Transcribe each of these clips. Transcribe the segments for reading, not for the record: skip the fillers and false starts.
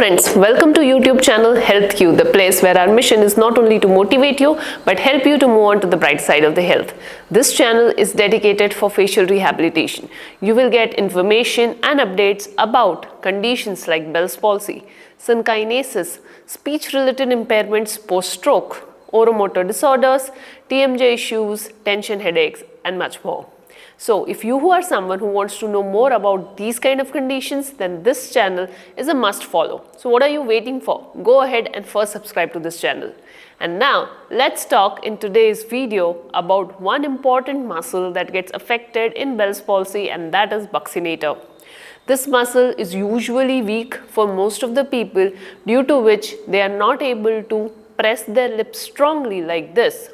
friends, welcome to YouTube channel HealthQ, the place where our mission is not only to motivate you but help you to move on to the bright side of the health. This channel is dedicated for facial rehabilitation. You will get information and updates about conditions like Bell's palsy, synkinesis, speech-related impairments post-stroke, oromotor disorders, TMJ issues, tension headaches and much more. So if you are someone who wants to know more about these kind of conditions, then this channel is a must follow. So what are you waiting for? Go ahead and first subscribe to this channel. And now let's talk in today's video about one important muscle that gets affected in Bell's palsy, and that is Buccinator. This muscle is usually weak for most of the people, due to which they are not able to press their lips strongly like this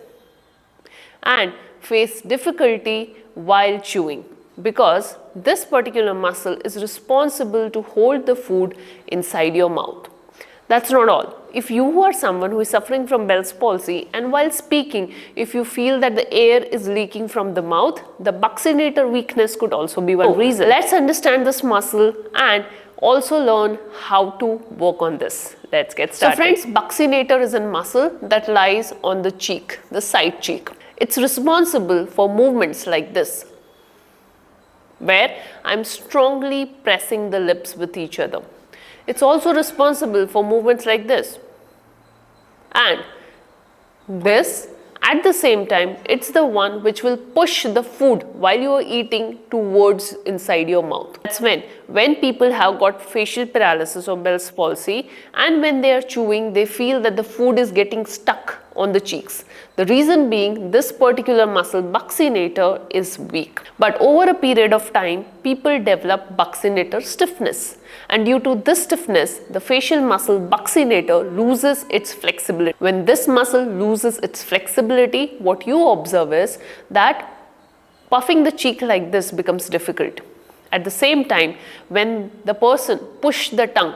and face difficulty while chewing, because this particular muscle is responsible to hold the food inside your mouth. That's not all. If you are someone who is suffering from Bell's palsy and while speaking, if you feel that the air is leaking from the mouth, the Buccinator weakness could also be one reason. Let's understand this muscle and also learn how to work on this. Let's get started. So friends, Buccinator is a muscle that lies on the cheek, the side cheek. It's responsible for movements like this, where I'm strongly pressing the lips with each other. It's also responsible for movements like this and this. At the same time, it's the one which will push the food while you are eating towards inside your mouth. That's when people have got facial paralysis or Bell's palsy, and when they are chewing, they feel that the food is getting stuck on the cheeks. The reason being, this particular muscle, Buccinator, is weak. But over a period of time, people develop Buccinator stiffness. And due to this stiffness, the facial muscle Buccinator loses its flexibility. When this muscle loses its flexibility, what you observe is that puffing the cheek like this becomes difficult. At the same time, when the person pushes the tongue,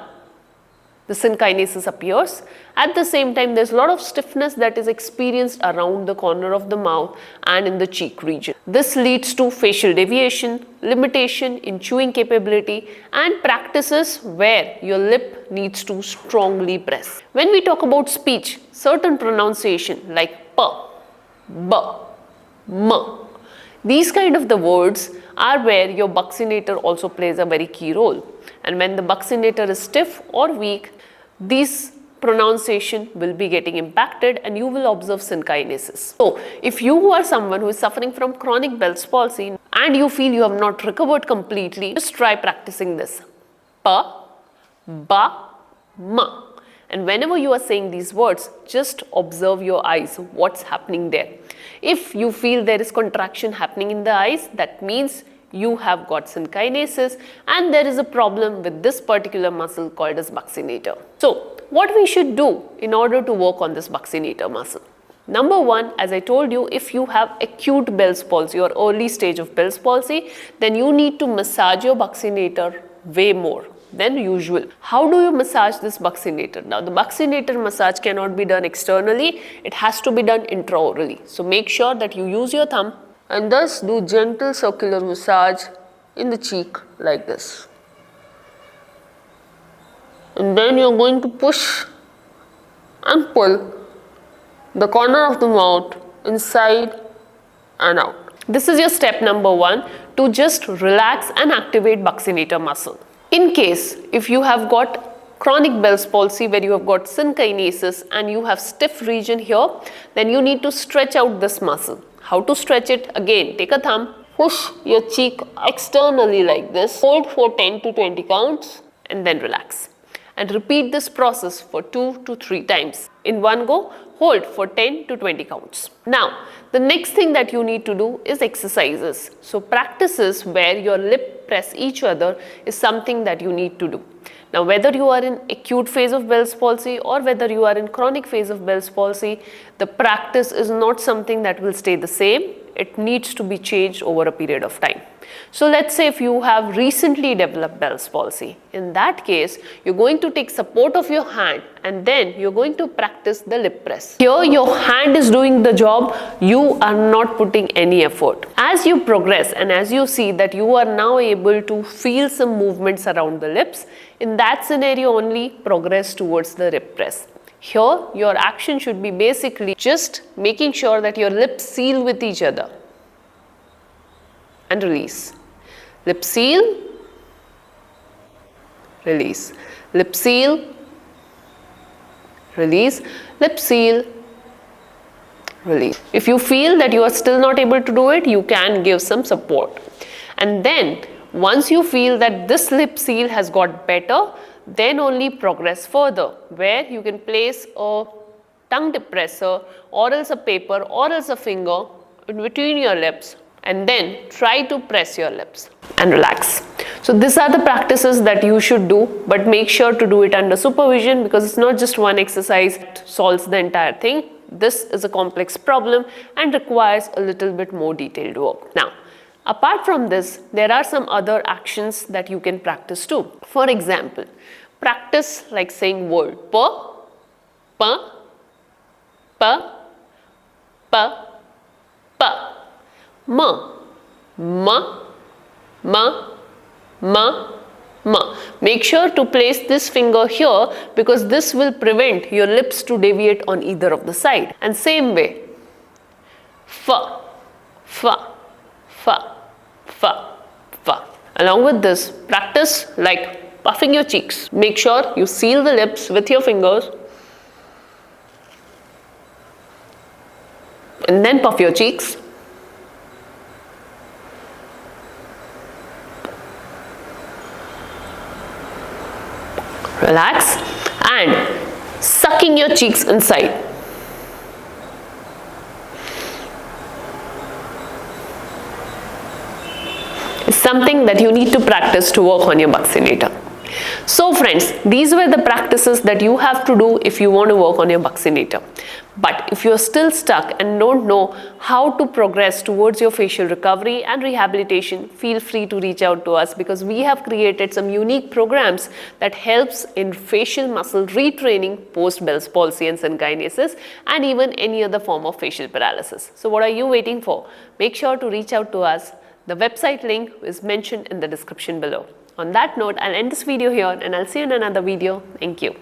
the synkinesis appears. At the same time, there's a lot of stiffness that is experienced around the corner of the mouth and in the cheek region. This leads to facial deviation, limitation in chewing capability, and practices where your lip needs to strongly press. When we talk about speech, certain pronunciation like p, b, m, these kind of the words are where your Buccinator also plays a very key role. And when the Buccinator is stiff or weak, these pronunciation will be getting impacted and you will observe synkinesis. So if you are someone who is suffering from chronic Bell's palsy and you feel you have not recovered completely, just try practicing this. Pa, ba, ma. And whenever you are saying these words, just observe your eyes, what's happening there. If you feel there is contraction happening in the eyes, that means you have got synkinesis and there is a problem with this particular muscle called as Buccinator. So what we should do in order to work on this Buccinator muscle? Number one, as I told you, if you have acute Bell's palsy or early stage of Bell's palsy, then you need to massage your Buccinator way more than usual. How do you massage this Buccinator? Now the Buccinator massage cannot be done externally, it has to be done intraorally. So make sure that you use your thumb and thus do gentle circular massage in the cheek like this. And then you're going to push and pull the corner of the mouth inside and out. This is your step number one to just relax and activate Buccinator muscle. In case if you have got chronic Bell's palsy where you have got synkinesis and you have stiff region here, then you need to stretch out this muscle. How to stretch it? Again, take a thumb, push your cheek externally like this, hold for 10 to 20 counts and then relax. And repeat this process for 2 to 3 times. In one go, hold for 10 to 20 counts. Now, the next thing that you need to do is exercises. So practices where your lip press each other is something that you need to do. Now, whether you are in acute phase of Bell's palsy or whether you are in chronic phase of Bell's palsy, the practice is not something that will stay the same. It needs to be changed over a period of time. So let's say if you have recently developed Bell's palsy, in that case, you're going to take support of your hand and then you're going to practice the lip press. Here your hand is doing the job, you are not putting any effort. As you progress and as you see that you are now able to feel some movements around the lips, in that scenario only progress towards the lip press. Here your action should be basically just making sure that your lips seal with each other and release. Lip seal, release. Lip seal, release. Lip seal, release. If you feel that you are still not able to do it, you can give some support. And then once you feel that this lip seal has got better, then only progress further, where you can place a tongue depressor or else a paper or else a finger in between your lips and then try to press your lips and relax. So these are the practices that you should do, but make sure to do it under supervision, because it's not just one exercise that solves the entire thing. This is a complex problem and requires a little bit more detailed work. Now, apart from this, there are some other actions that you can practice too. For example, practice like saying word pa, pa, pa, pa, pa, ma, ma, ma, ma, ma. Make sure to place this finger here because this will prevent your lips to deviate on either of the side. And same way, fa, fa, fa, fa, fa. Along with this, practice like puffing your cheeks. Make sure you seal the lips with your fingers and then puff your cheeks. Relax and sucking your cheeks inside. It's something that you need to practice to work on your Buccinator. So friends, these were the practices that you have to do if you want to work on your Buccinator. But if you're still stuck and don't know how to progress towards your facial recovery and rehabilitation, feel free to reach out to us, because we have created some unique programs that helps in facial muscle retraining post Bell's palsy and synkinesis and even any other form of facial paralysis. So what are you waiting for? Make sure to reach out to us. The website link is mentioned in the description below. On that note, I'll end this video here and I'll see you in another video. Thank you.